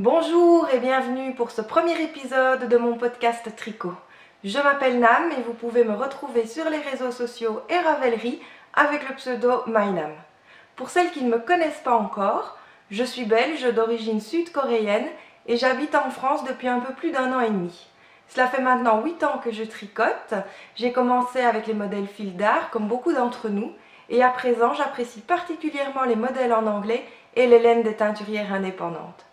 Bonjour et bienvenue pour ce premier épisode de mon podcast Tricot. Je m'appelle Nam et vous pouvez me retrouver sur les réseaux sociaux et Ravelry avec le pseudo MyNam. Pour celles qui ne me connaissent pas encore, je suis belge d'origine sud-coréenne et j'habite en France depuis un peu plus d'1 an et demi. Cela fait maintenant 8 ans que je tricote. J'ai commencé avec les modèles fil d'art comme beaucoup d'entre nous et à présent j'apprécie particulièrement les modèles en anglais et les laines des teinturières indépendantes.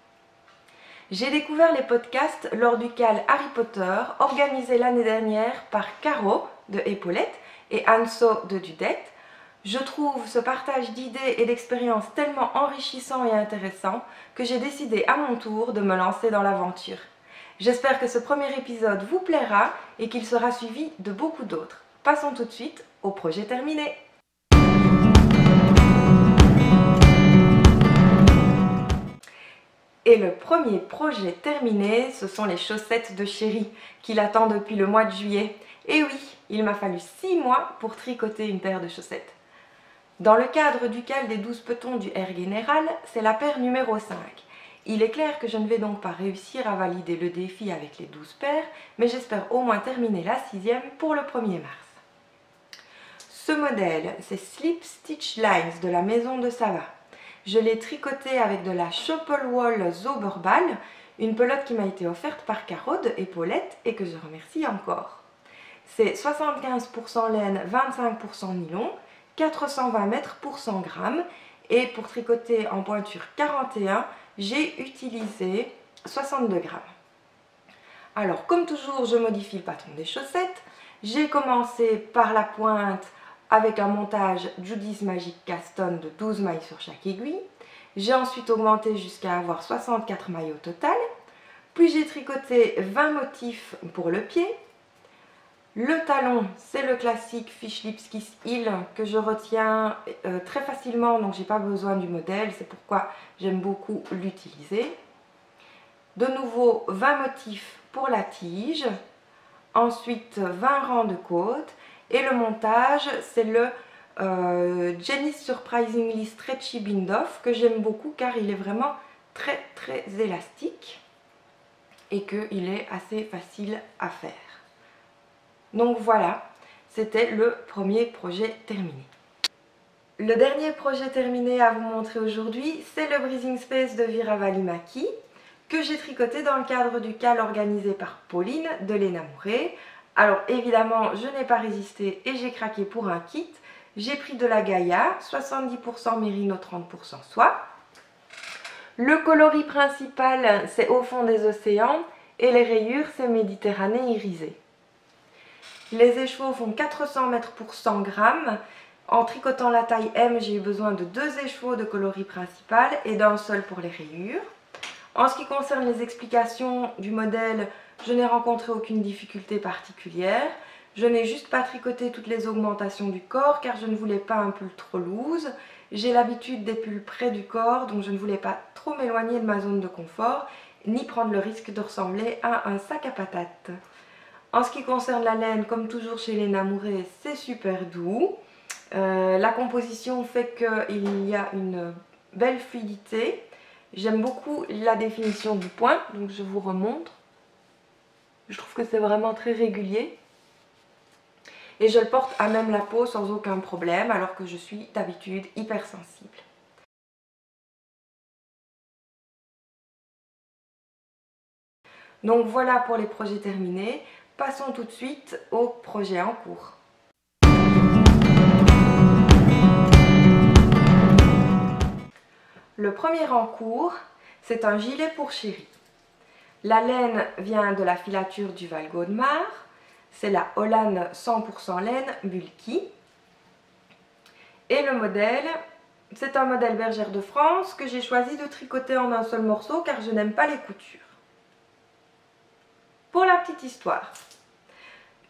J'ai découvert les podcasts lors du CAL Harry Potter organisé l'année dernière par Caro de Épaulette et Anso de Dudette. Je trouve ce partage d'idées et d'expériences tellement enrichissant et intéressant que j'ai décidé à mon tour de me lancer dans l'aventure. J'espère que ce premier épisode vous plaira et qu'il sera suivi de beaucoup d'autres. Passons tout de suite au projet terminé. Et le premier projet terminé, ce sont les chaussettes de Chéri, qu'il attend depuis le mois de juillet. Et oui, il m'a fallu 6 mois pour tricoter une paire de chaussettes. Dans le cadre du CAL des 12 petons du Air Général, c'est la paire numéro 5. Il est clair que je ne vais donc pas réussir à valider le défi avec les 12 paires, mais j'espère au moins terminer la 6e pour le 1er mars. Ce modèle, c'est Slip Stitch Lines de la maison de Sava. Je l'ai tricoté avec de la Schoppelwool Zauberball, une pelote qui m'a été offerte par Caro de Épaulette et que je remercie encore. C'est 75% laine, 25% nylon, 420 mètres pour 100 grammes et pour tricoter en pointure 41, j'ai utilisé 62 grammes. Alors comme toujours, je modifie le patron des chaussettes. J'ai commencé par la pointe avec un montage Judy's Magic Caston de 12 mailles sur chaque aiguille. J'ai ensuite augmenté jusqu'à avoir 64 mailles au total. Puis j'ai tricoté 20 motifs pour le pied. Le talon, c'est le classique Fish Lips Kiss Heel que je retiens très facilement, donc j'ai pas besoin du modèle, c'est pourquoi j'aime beaucoup l'utiliser. De nouveau 20 motifs pour la tige. Ensuite 20 rangs de côte. Et le montage, c'est le Jenny's Surprisingly Stretchy Bindoff que j'aime beaucoup car il est vraiment très élastique et qu'il est assez facile à faire. Donc voilà, c'était le premier projet terminé. Le dernier projet terminé à vous montrer aujourd'hui, c'est le Breathing Space de Vira Välimäki que j'ai tricoté dans le cadre du CAL organisé par Pauline de l'Énamouré. Alors évidemment, je n'ai pas résisté et j'ai craqué pour un kit. J'ai pris de la Gaïa, 70% mérino, 30% soie. Le coloris principal, c'est Au fond des océans et les rayures, c'est Méditerranée irisée. Les écheveaux font 400 mètres pour 100 grammes. En tricotant la taille M, j'ai eu besoin de 2 écheveaux de coloris principal et d'un seul pour les rayures. En ce qui concerne les explications du modèle, je n'ai rencontré aucune difficulté particulière. Je n'ai juste pas tricoté toutes les augmentations du corps car je ne voulais pas un pull trop loose. J'ai l'habitude des pulls près du corps, donc je ne voulais pas trop m'éloigner de ma zone de confort, ni prendre le risque de ressembler à un sac à patates. En ce qui concerne la laine, comme toujours chez l'Énamouré, c'est super doux. La composition fait qu'il y a une belle fluidité. J'aime beaucoup la définition du point, donc je vous remontre. Je trouve que c'est vraiment très régulier. Et je le porte à même la peau sans aucun problème, alors que je suis d'habitude hypersensible. Donc voilà pour les projets terminés. Passons tout de suite aux projets en cours. Le premier en cours, c'est un gilet pour Chéri. La laine vient de la filature du Val Gaudemar. C'est la Holland 100% laine bulky. Et le modèle, c'est un modèle Bergère de France que j'ai choisi de tricoter en un seul morceau car je n'aime pas les coutures. Pour la petite histoire,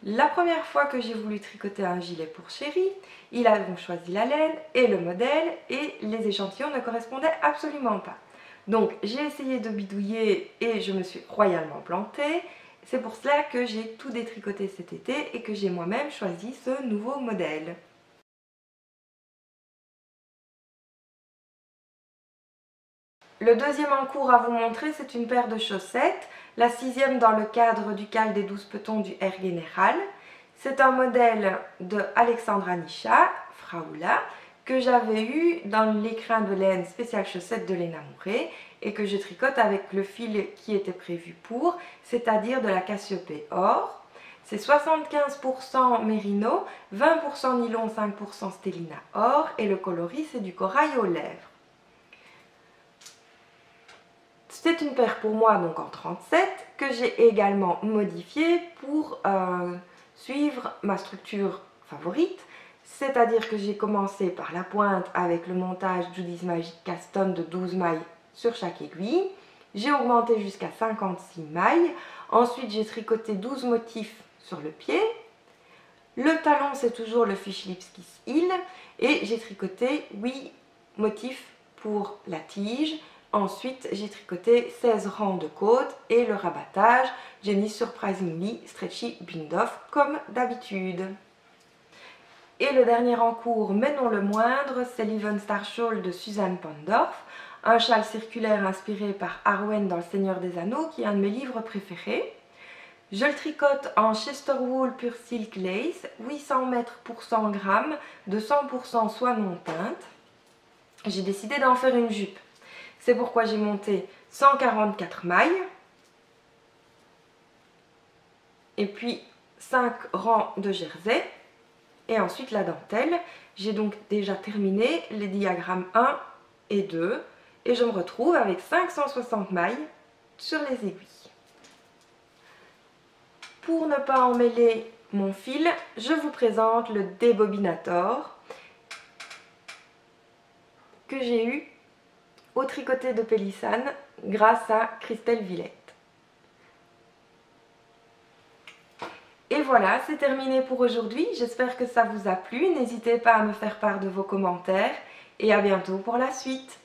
la première fois que j'ai voulu tricoter un gilet pour Chéri, il a donc choisi la laine et le modèle et les échantillons ne correspondaient absolument pas. Donc j'ai essayé de bidouiller et je me suis royalement plantée. C'est pour cela que j'ai tout détricoté cet été et que j'ai moi-même choisi ce nouveau modèle. Le deuxième encours à vous montrer, c'est une paire de chaussettes, la 6e dans le cadre du cal des 12 petons du Air Général. C'est un modèle de Alexandra Nisha, Fraoula, que j'avais eu dans l'écrin de laine spécial chaussettes de Léna Mouret et que je tricote avec le fil qui était prévu pour, c'est-à-dire de la Cassiopée Or. C'est 75% mérino, 20% nylon, 5% stélina or et le coloris c'est du corail aux lèvres. C'est une paire pour moi donc en 37 que j'ai également modifiée pour suivre ma structure favorite, c'est-à-dire que j'ai commencé par la pointe avec le montage Judy's Magic Caston de 12 mailles sur chaque aiguille. J'ai augmenté jusqu'à 56 mailles, ensuite j'ai tricoté 12 motifs sur le pied. Le talon c'est toujours le Fish Lips Kiss Heel et j'ai tricoté 8 motifs pour la tige. Ensuite, j'ai tricoté 16 rangs de côtes et le rabattage, j'ai mis Surprisingly Stretchy Bind Off comme d'habitude. Et le dernier en cours, mais non le moindre, c'est l'Even Star Shawl de Suzanne Pandorf, un châle circulaire inspiré par Arwen dans Le Seigneur des Anneaux, qui est un de mes livres préférés. Je le tricote en Chester Wool Pure Silk Lace, 800 mètres pour 100 grammes, de 100% soie non teinte. J'ai décidé d'en faire une jupe. C'est pourquoi j'ai monté 144 mailles et puis 5 rangs de jersey et ensuite la dentelle. J'ai donc déjà terminé les diagrammes 1 et 2 et je me retrouve avec 560 mailles sur les aiguilles. Pour ne pas emmêler mon fil, je vous présente le débobinator que j'ai eu au tricoté de Pélissane grâce à Christelle Villette. Et voilà, c'est terminé pour aujourd'hui. J'espère que ça vous a plu. N'hésitez pas à me faire part de vos commentaires et à bientôt pour la suite.